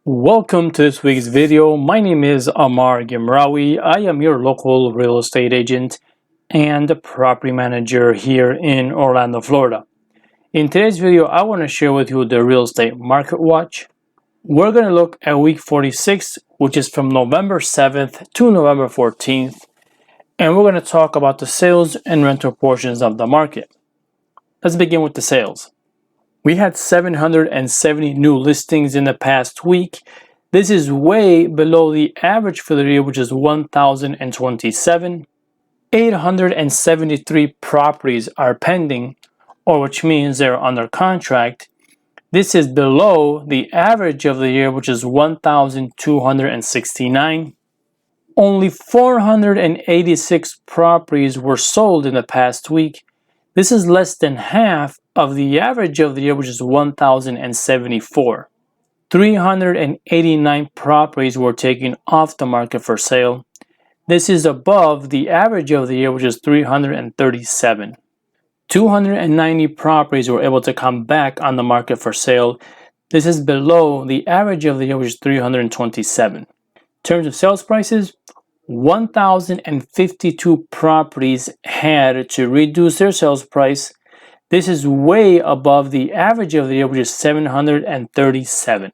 Welcome to this week's video. My name is aguemraouirealtor. I am your local real estate agent and property manager here in Orlando, Florida. In today's video, I want to share with you the real estate market watch. We're going to look at week 46, which is from November 7th to November 14th, and we're going to talk about the sales and rental portions of the market. Let's begin with the sales. We had 770 new listings in the past week. This is way below the average for the year, which is 1,027. 873 properties are pending, or which means they're under contract. This is below the average of the year, which is 1,269. Only 486 properties were sold in the past week. This is less than half of the average of the year, which is 1,074. 389 properties were taken off the market for sale. This is above the average of the year, which is 337. 290 properties were able to come back on the market for sale. This is below the average of the year, which is 327. In terms of sales prices, 1,052 properties had to reduce their sales price. This is way above the average of the year, which is 737.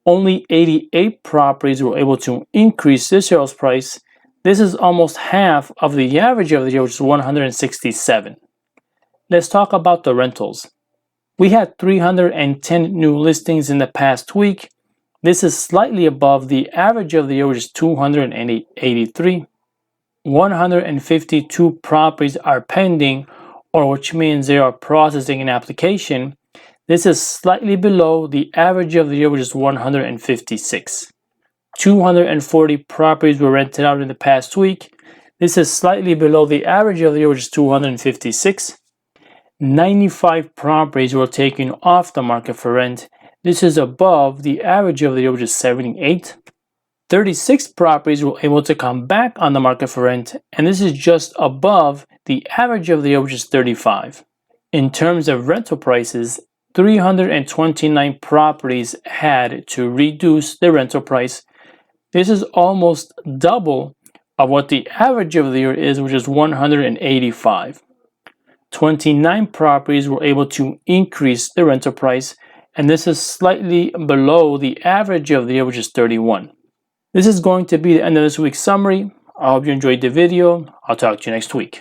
Only 88 properties were able to increase their sales price. This is almost half of the average of the year, which is 167. Let's talk about the rentals. We had 310 new listings in the past week. This is slightly above the average of the year, which is 283. 152 properties are pending, or which means they are processing an application. This is slightly below the average of the year, which is 156. 240 properties were rented out in the past week. This is slightly below the average of the year, which is 256. 95 properties were taken off the market for rent. This is above the average of the year, which is 78. 36 properties were able to come back on the market for rent, and this is just above the average of the year, which is 35. In terms of rental prices, 329 properties had to reduce their rental price. This is almost double of what the average of the year is, which is 185. 29 properties were able to increase the rental price, and this is slightly below the average of the year, which is 31. This is going to be the end of this week's summary. I hope you enjoyed the video. I'll talk to you next week.